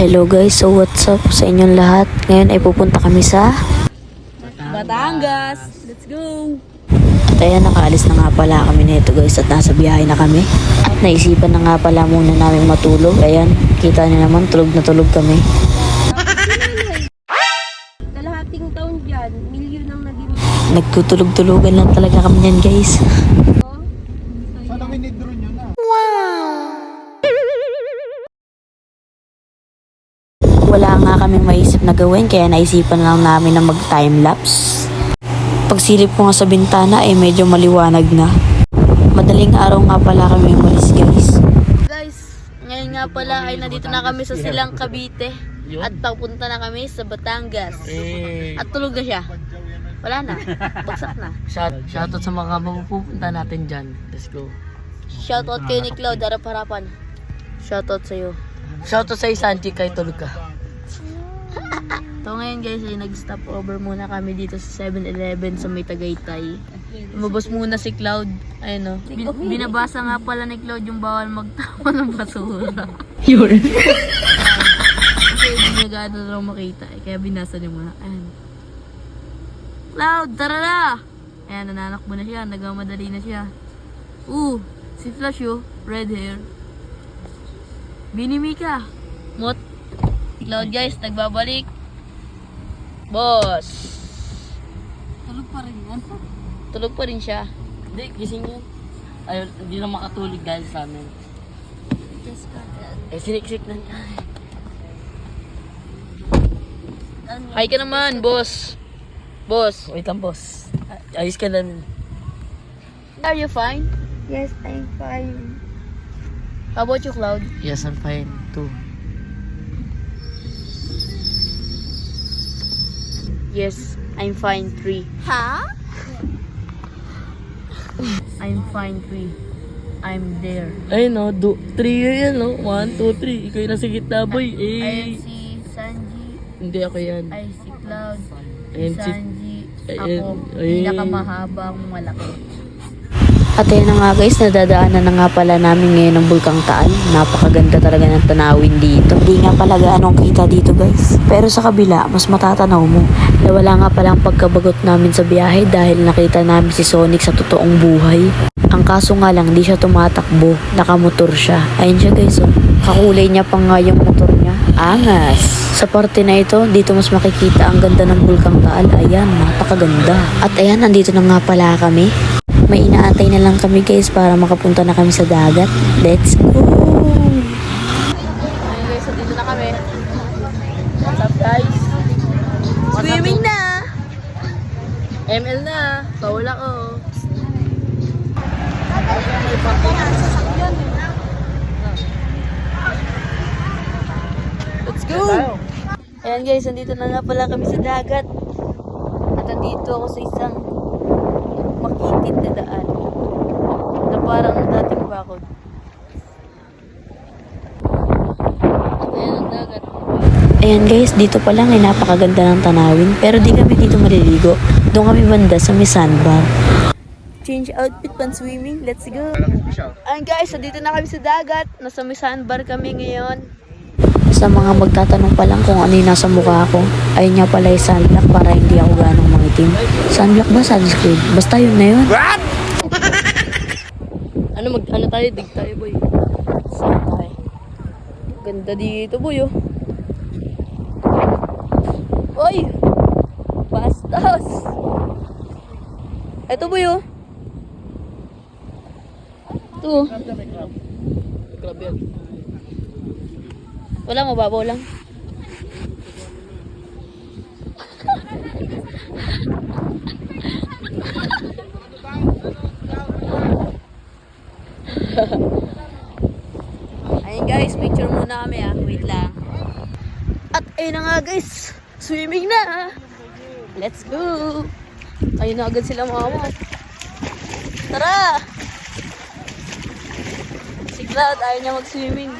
Hello guys, so what's up sa inyong lahat? Ngayon ay pupunta kami sa Batangas. Let's go! At ayan, nakaalis na nga pala kami nito guys at nasa biyahe na kami. At naisipan na nga pala muna namin matulog. Ayan, kita niyo naman, tulog na tulog kami. Kalahating taon dyan, milyon ang naging... Nagtutulog-tulugan lang talaga kami yan guys. Sana winidro nyo na. Wala nga kaming maisip na gawin kaya naisipan lang namin na mag timelapse. Pagsilip ko nga sa bintana ay medyo maliwanag na. Madaling araw nga pala kami umalis guys. Guys, ngayon nga pala ay nandito na kami sa Silang Cavite. At papunta na kami sa Batangas. At tulog na siya. Wala na. Bagsak na. Shoutout sa mga mapupunta natin dyan. Let's go. Shoutout kay ni Cloud, harap-harapan. Shoutout sa'yo. Shoutout sa Sanji kay tulog ka. So ngayon guys ay nag-stop over muna kami dito sa 7-Eleven sa may Tagaytay. Lumabas muna si Cloud. Ayun o. Binabasa nga pala ni Cloud yung bawal magtapon ng basura. Yun. Kasi hindi niya gaano raw makita. Kaya binasa niya muna. Ayun. Cloud, tara na! Ayan, nananakbo na siya. Nagmamadali na siya. Si Flash yo. Red hair. Binimika. Mot. Cloud guys, nagbabalik. Boss. Tulog pa rin yan. Tulog pa rin siya. Hindi, gising yun. Ayun, hindi na makatulog dahil sa amin. Sinik-sik na niya. Hi ka naman, boss. Boss. Wait lang, boss. Ayos ka lang. Are you fine? Yes, I'm fine. How about you, Cloud? Yes, I'm fine too. Yes, I'm fine 3. Huh? I'm fine 3. I'm there. Ayun no, 3 yan no. 1, 2, 3. Ikaw yung nasa gitna, boy. I am si Sanji. Hindi ako yan. I si Cloud. Ayan si... Sanji. Ayan. Ako. Ayan. Pinakamahabang malaki. At ayan na nga guys, nadadaanan na nga pala namin ngayon ng Bulkang Taal. Napakaganda talaga ng tanawin dito. Hindi nga pala gaanong kita dito guys. Pero sa kabila, mas matatanaw mo. Nawala nga palang pagkabagot namin sa biyahe dahil nakita namin si Sonic sa totoong buhay. Ang kaso nga lang, di siya tumatakbo. Nakamotor siya. Ayun siya guys oh. Kakulay niya pa nga yung motor niya. Angas! Sa parte na ito, dito mas makikita ang ganda ng Bulkang Taal. Ayan, napakaganda. At ayan, nandito na nga pala kami. May inaantay na lang kami guys para makapunta na kami sa dagat. Let's go! Ayun guys, so dito na kami. What's up guys? Swimming na! ML na! Bawal ako. Let's go! Ayan guys, nandito na nga pala kami sa dagat. At nandito ako sa isang makitid na daan na parang dating bakod. At ayan ang dagat. Ayan guys, dito pa lang ay napakaganda ng tanawin. Pero di kami dito maliligo. Doon kami banda sa may sandbar. Change outfit pan swimming. Let's go! Ayan guys, so dito na kami sa dagat. Nasa may sandbar kami ngayon. Sa mga magtatanong pa lang kung ano yung nasa mukha ko, ayun nga pala yung sunblock para hindi ako ganong mangitim. Sunblock ba? Sunscreen? Basta yun na yun. Ano tayo? Dig tayo boy. Saan tayo? Ganda dito boy oh. Oy! Bastos! Eto boy oh. Ito oh. Grabe yan. Wala, mababaw lang. Ayun guys, picture muna kami ah. Wait lang. At ayun na nga guys, swimming na. Let's go. Ayun na agad sila mama. Tara! Si Cloud, ayaw niya mag-swimming.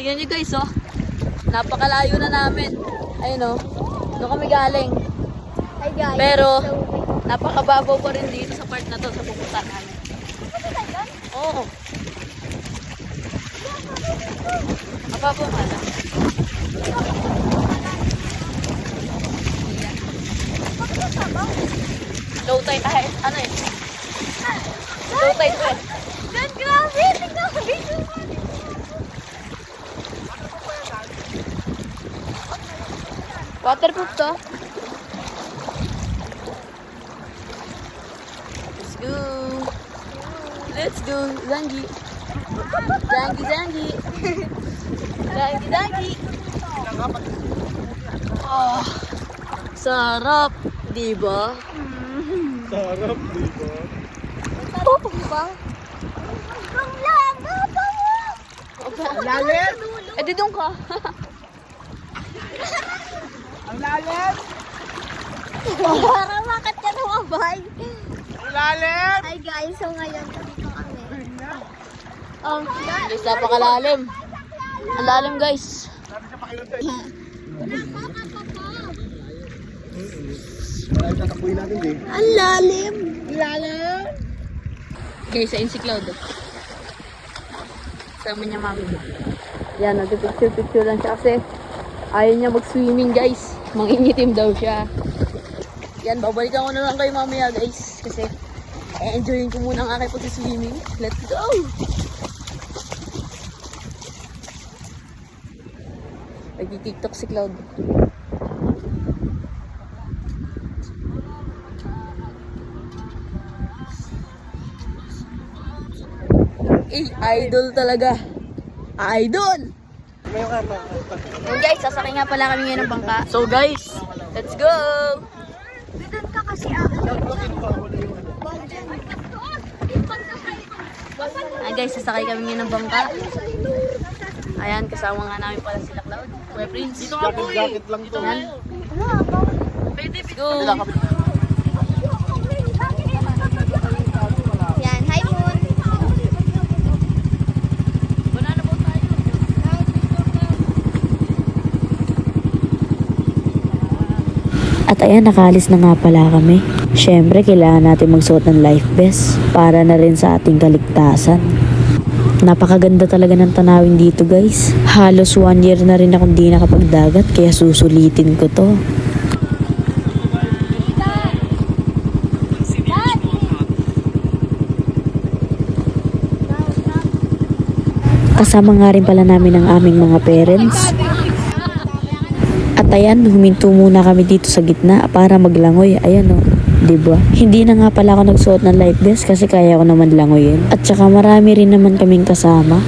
Tingnan nyo guys oh. Napakalayo na namin. Ayun oh. Doon kami galing. Hi guys. Pero napakababaw pa rin dito sa part na to sa pupunta namin. Oo. Papa ka lang. Low tide tayo. Ano eh? Low tide po eh. God, grabe! Tingnan ko dito. Waterproof to. Let's go. Let's go. Zangi. Zangi, Zangi. Zangi, Zangi. Oh, sarap. Diba? Sarap, di ba? Diba? Ang laga pa mo! Lalim! Eh, di doon ka. Ang lalim! Parang makat ka tumabay. Ang lalim! Hi guys, so ngayon dito kami. Guys, napakalalim. Ang lalim, guys. Marami tatapuin natin, di. Ang lalim! Guys, ayun si Cloud. Sama niya mami. Yan, nagpipicture lang siya kasi ayaw niya mag-swimming, guys. Mangingitim daw siya. Yan, babalikan ko na lang kayo mamaya, guys. Kasi enjoyin ko muna ang aking pag-swimming. Let's go! Nagti-tiktok si Cloud. Idol talaga. Idol! And guys, sasakay nga pala kami ngayon ng bangka. So guys, let's go! Doon ka kasi ako. Guys, sasakay kami ngayon ng bangka. Ayan, kasama nga namin pala sila Cloud. Kuya Prince. Dito nga po Jacket lang to. Ayan. Let's go! Yan, hi Moon. Banana boat tayo. At ayan, nakaalis na nga pala kami. Syempre, kailangan natin magsuot ng life vest para na rin sa ating kaligtasan. Napakaganda talaga ng tanawin dito, guys. Halos 1 year na rin akong di nakapagdagat, kaya susulitin ko to. Kasama nga rin pala namin ang aming mga parents. At ayan, huminto muna kami dito sa gitna para maglangoy. Ayan o, diba? Hindi na nga pala ako nagsuot ng life vest kasi kaya ko naman langoyin. At saka marami rin naman kaming kasama.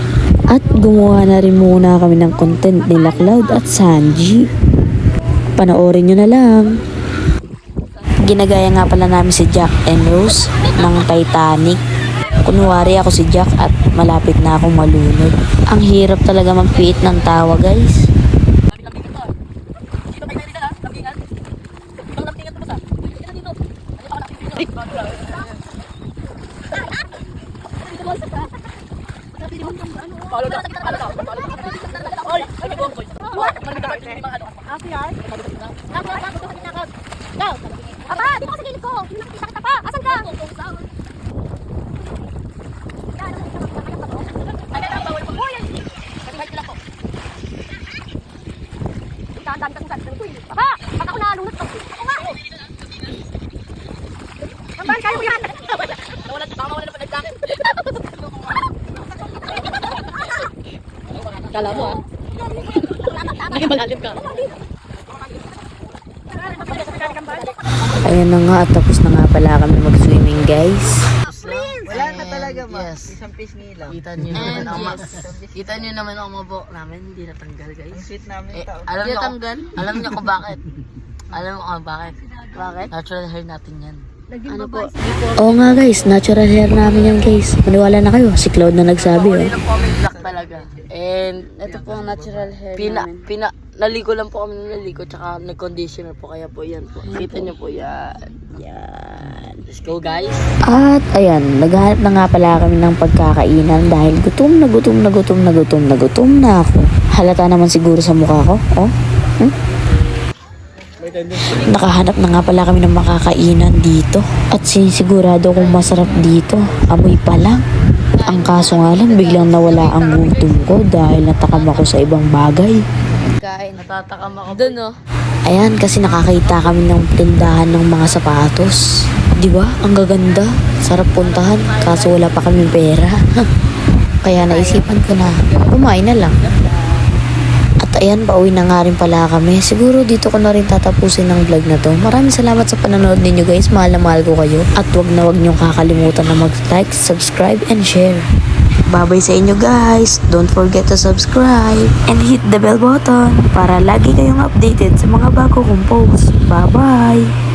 At gumawa na rin muna kami ng content nila Cloud at Sanji. Panoorin nyo na lang. Ginagaya nga pala namin si Jack and Rose ng Titanic. Kunwari ako si Jack at malapit na akong malunod. Ang hirap talaga magpiit ng tawa, guys. Aba, dito ka sa gilid ko. Hindi nakikita kita pa. Asan ka? Baka, baka ako nalunod ko. Ako nga. Naman, kaya ko yan. Kala mo ah. Naging malalim ka. Ayan na nga at tapos na nga pala kami mag-swimming, guys. Wala na talaga ma. Isang piece nilaw. Kita nyo naman ang kita nyo naman ang mabok namin, hindi natanggal guys. Ang sweet namin tao. Alam Hindi nyo, natanggal? alam nyo kung bakit? Alam mo kung bakit? Bakit? Natural hair natin yan. Ano po? Oo nga, guys, natural hair namin yan, guys. Maniwala na kayo, si Cloud na nagsabi. Huli Oh. lang po kami black talaga. And Ito po ang natural hair namin. naligo lang po kami naligo tsaka nag-conditioner po kaya po yan po. Kita nyo po yan. Yan. Let's go guys. At ayan, naghahanap na nga pala kami ng pagkakainan dahil gutom na ako. Halata naman siguro sa mukha ko. Oh? Nakahanap na nga pala kami ng makakainan dito. At sinisigurado kong masarap dito. Amoy pa lang. Ang kaso nga lang, biglang nawala ang gutom ko dahil natakam ako sa ibang bagay. Kain, natatakam ako. Doon oh. Ayan, kasi nakakita kami ng tindahan ng mga sapatos. Di ba? Ang gaganda. Sarap puntahan. Kaso wala pa kami pera. Kaya naisipan ko na, kumain na lang. At ayan, pauwi na nga rin pala kami. Siguro dito ko na rin tatapusin ng vlog na to. Maraming salamat sa panonood ninyo guys. Mahal na mahal ko kayo. At wag na wag niyong kakalimutan na mag-like, subscribe, and share. Bye-bye sa inyo guys. Don't forget to subscribe and hit the bell button para lagi kayong updated sa mga bago kong posts. Bye-bye!